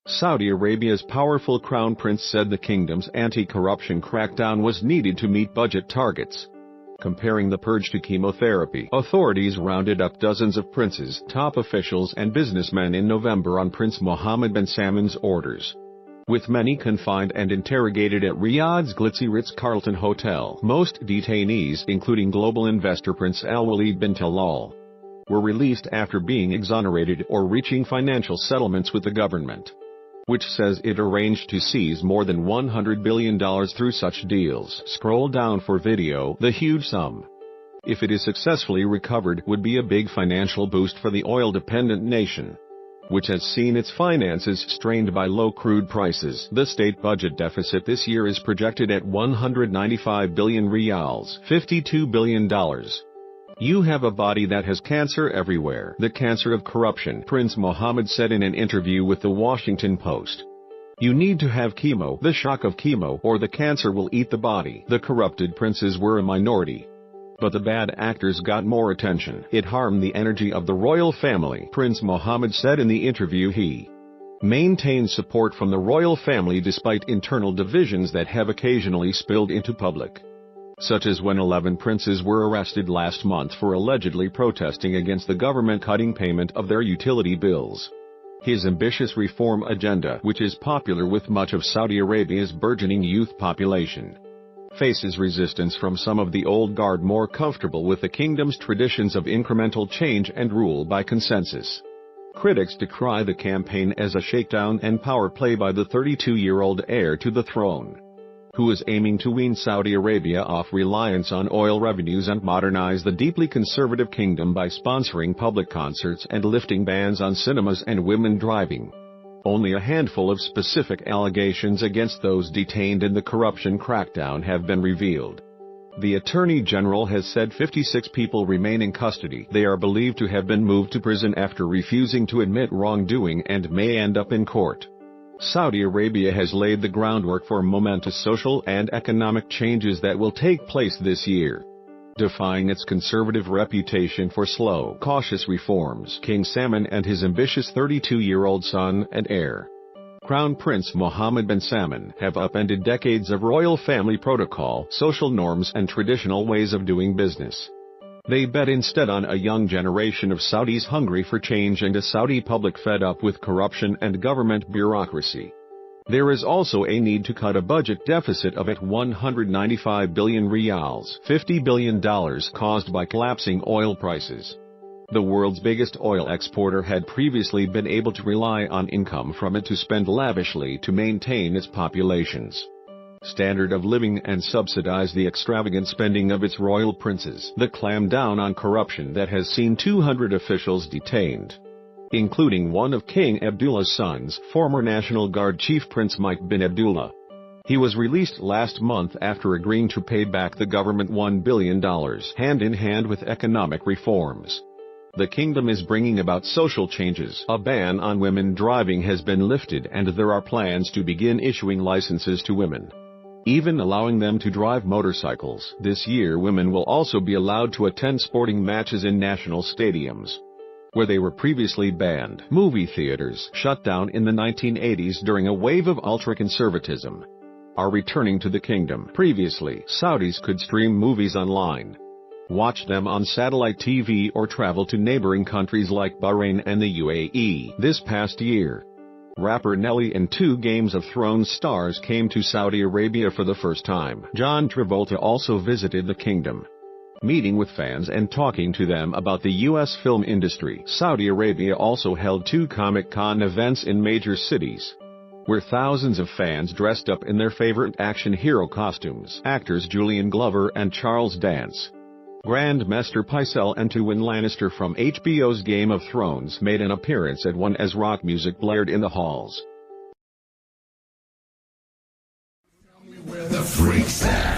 Saudi Arabia's powerful crown prince said the kingdom's anti-corruption crackdown was needed to meet budget targets. Comparing the purge to chemotherapy, authorities rounded up dozens of princes, top officials and businessmen in November on Prince Mohammed bin Salman's orders. With many confined and interrogated at Riyadh's glitzy Ritz-Carlton Hotel, most detainees, including global investor Prince Alwaleed bin Talal, were released after being exonerated or reaching financial settlements with the government, which says it arranged to seize more than $100 billion through such deals. Scroll down for video. The huge sum, if it is successfully recovered, would be a big financial boost for the oil-dependent nation, which has seen its finances strained by low crude prices. The state budget deficit this year is projected at 195 billion riyals, $52 billion. You have a body that has cancer everywhere. The cancer of corruption, Prince Mohammed said in an interview with the Washington Post. You need to have chemo, the shock of chemo, or the cancer will eat the body. The corrupted princes were a minority, but the bad actors got more attention. It harmed the energy of the royal family, Prince Mohammed said in the interview. He maintained support from the royal family despite internal divisions that have occasionally spilled into public, such as when 11 princes were arrested last month for allegedly protesting against the government cutting payment of their utility bills. His ambitious reform agenda, which is popular with much of Saudi Arabia's burgeoning youth population, faces resistance from some of the old guard more comfortable with the kingdom's traditions of incremental change and rule by consensus. Critics decry the campaign as a shakedown and power play by the 32-year-old heir to the throne, who is aiming to wean Saudi Arabia off reliance on oil revenues and modernize the deeply conservative kingdom by sponsoring public concerts and lifting bans on cinemas and women driving. Only a handful of specific allegations against those detained in the corruption crackdown have been revealed. The Attorney General has said 56 people remain in custody. They are believed to have been moved to prison after refusing to admit wrongdoing and may end up in court. Saudi Arabia has laid the groundwork for momentous social and economic changes that will take place this year, defying its conservative reputation for slow, cautious reforms. King Salman and his ambitious 32-year-old son and heir, Crown Prince Mohammed bin Salman, have upended decades of royal family protocol, social norms and traditional ways of doing business. They bet instead on a young generation of Saudis hungry for change and a Saudi public fed up with corruption and government bureaucracy. There is also a need to cut a budget deficit of at 195 billion riyals, $50 billion, caused by collapsing oil prices. The world's biggest oil exporter had previously been able to rely on income from it to spend lavishly to maintain its population's standard of living and subsidize the extravagant spending of its royal princes. The clampdown on corruption that has seen 200 officials detained, including one of King Abdullah's sons, former National Guard Chief Prince Mohammed bin Abdullah. He was released last month after agreeing to pay back the government $1 billion, hand in hand with economic reforms. The kingdom is bringing about social changes. A ban on women driving has been lifted and there are plans to begin issuing licenses to women, even allowing them to drive motorcycles. This year women will also be allowed to attend sporting matches in national stadiums, where they were previously banned. Movie theaters, shut down in the 1980s during a wave of ultra-conservatism, are returning to the kingdom. Previously, Saudis could stream movies online, watch them on satellite TV or travel to neighboring countries like Bahrain and the UAE. This past year, rapper Nelly and 2 Games of Thrones stars came to Saudi Arabia for the first time. John Travolta also visited the kingdom, meeting with fans and talking to them about the U.S. film industry. Saudi Arabia also held 2 Comic-Con events in major cities, where thousands of fans dressed up in their favorite action hero costumes. Actors Julian Glover and Charles Dance, Grand Master Pycelle and Tywin Lannister from HBO's Game of Thrones made an appearance at one as rock music blared in the halls. Tell me where the freaks at.